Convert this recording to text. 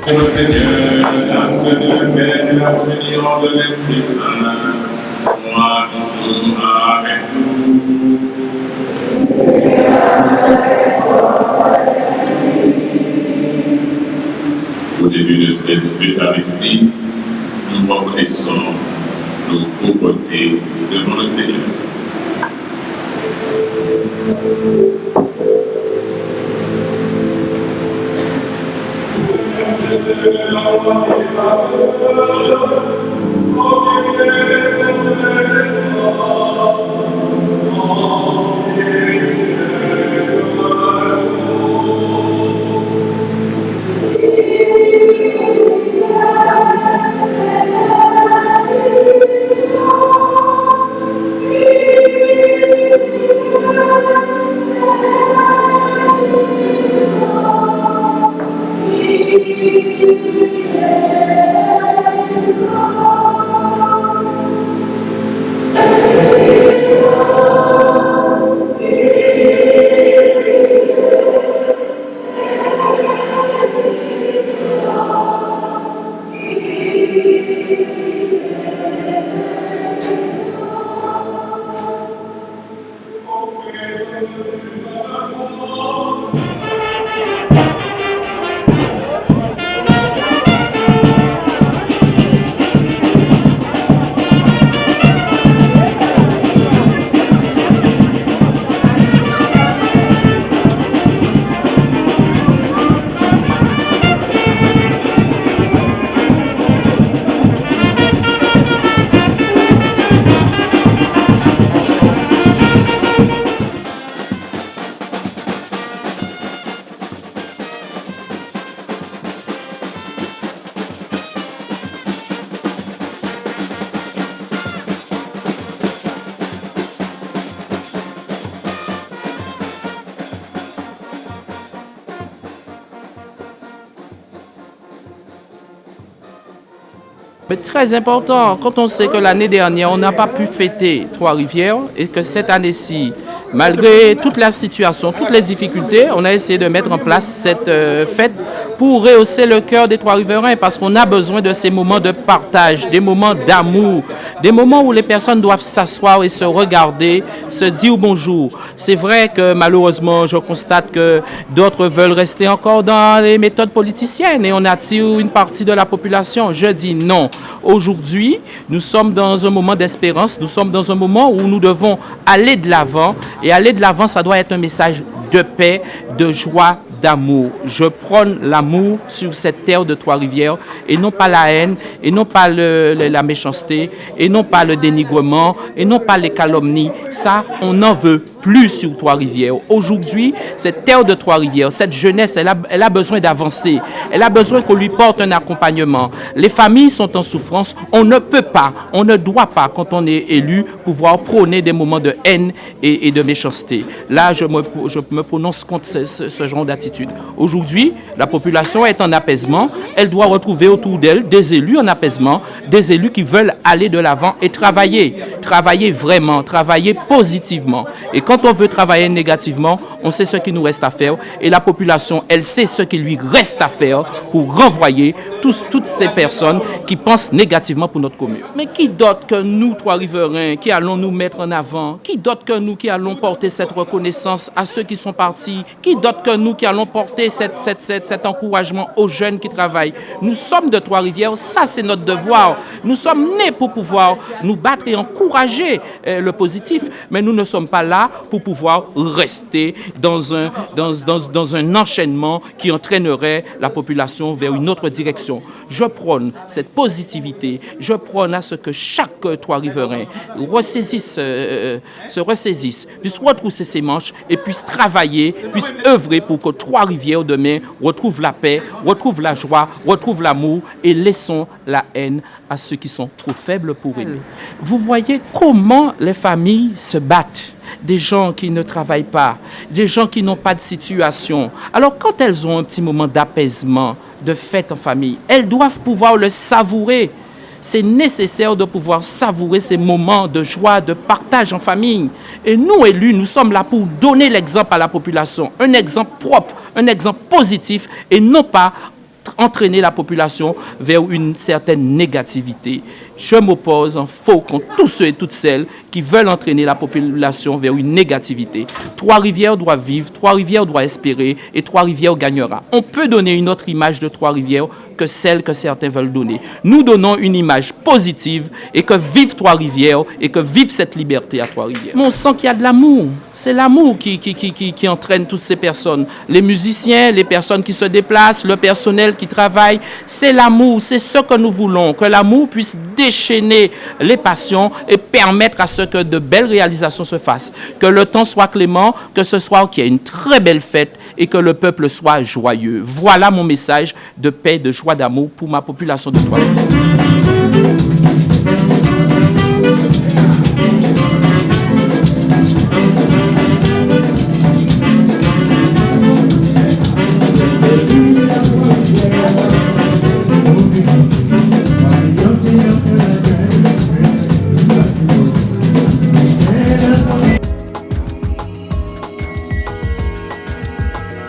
Notre Seigneur, l'amour de la paix et la communion de l'Esprit Saint, soit toujours avec nous. Au début de cette Eucharistie, nous reconnaissons nos pauvretés devant le Seigneur. Mais très important, quand on sait que l'année dernière, on n'a pas pu fêter Trois-Rivières et que cette année-ci, malgré toute la situation, toutes les difficultés, on a essayé de mettre en place cette fête pour rehausser le cœur des Trois-Riverains parce qu'on a besoin de ces moments de partage, des moments d'amour, des moments où les personnes doivent s'asseoir et se regarder, se dire bonjour. C'est vrai que malheureusement, je constate que d'autres veulent rester encore dans les méthodes politiciennes et on attire une partie de la population. Je dis non. Aujourd'hui, nous sommes dans un moment d'espérance, nous sommes dans un moment où nous devons aller de l'avant et aller de l'avant, ça doit être un message de paix, de joie, d'amour. Je prône l'amour sur cette terre de Trois-Rivières et non pas la haine, et non pas la méchanceté, et non pas le dénigrement, et non pas les calomnies. Ça, on n'en veut plus sur Trois-Rivières. Aujourd'hui, cette terre de Trois-Rivières, cette jeunesse, elle a besoin d'avancer. Elle a besoin qu'on lui porte un accompagnement. Les familles sont en souffrance. On ne peut pas, on ne doit pas, quand on est élu, pouvoir prôner des moments de haine et de méchanceté. Là, je me prononce contre ce genre d'attitude. Aujourd'hui, la population est en apaisement. Elle doit retrouver autour d'elle des élus en apaisement, des élus qui veulent aller de l'avant et travailler vraiment, travailler positivement. Et quand on veut travailler négativement, on sait ce qu'il nous reste à faire et la population, elle sait ce qu'il lui reste à faire pour renvoyer toutes ces personnes qui pensent négativement pour notre commune. Mais qui d'autre que nous, Trois-Riverains, qui allons nous mettre en avant? Qui d'autre que nous qui allons porter cette reconnaissance à ceux qui sont partis? Qui d'autre que nous qui allons porter cet encouragement aux jeunes qui travaillent? Nous sommes de Trois-Rivières, ça c'est notre devoir. Nous sommes nés pour pouvoir nous battre et encourager le positif, mais nous ne sommes pas là pour pouvoir rester dans un enchaînement qui entraînerait la population vers une autre direction. Je prône cette positivité, je prône à ce que chaque Trois-Riverain se ressaisisse, puisse retrousser ses manches et puisse travailler, puisse œuvrer pour que Trois-Rivières demain retrouve la paix, retrouve la joie, retrouve l'amour et laissons la haine à ceux qui sont trop faibles pour aimer. Vous voyez comment les familles se battent. Des gens qui ne travaillent pas, des gens qui n'ont pas de situation. Alors quand elles ont un petit moment d'apaisement, de fête en famille, elles doivent pouvoir le savourer. C'est nécessaire de pouvoir savourer ces moments de joie, de partage en famille. Et nous, élus, nous sommes là pour donner l'exemple à la population, un exemple propre, un exemple positif et non pas entraîner la population vers une certaine négativité. Je m'oppose en faux contre tous ceux et toutes celles qui veulent entraîner la population vers une négativité. Trois-Rivières doit vivre, Trois-Rivières doit espérer et Trois-Rivières gagnera. On peut donner une autre image de Trois-Rivières que celle que certains veulent donner. Nous donnons une image positive et que vive Trois-Rivières et que vive cette liberté à Trois-Rivières. Mais on sent qu'il y a de l'amour. C'est l'amour qui entraîne toutes ces personnes. Les musiciens, les personnes qui se déplacent, le personnel qui travaille. C'est l'amour, c'est ce que nous voulons. Que l'amour puisse déchaîner les passions et permettre à ce que de belles réalisations se fassent. Que le temps soit clément, que ce soit qu'il y ait une très belle fête et que le peuple soit joyeux. Voilà mon message de paix, de joie, d'amour pour ma population de Trois-Rivières.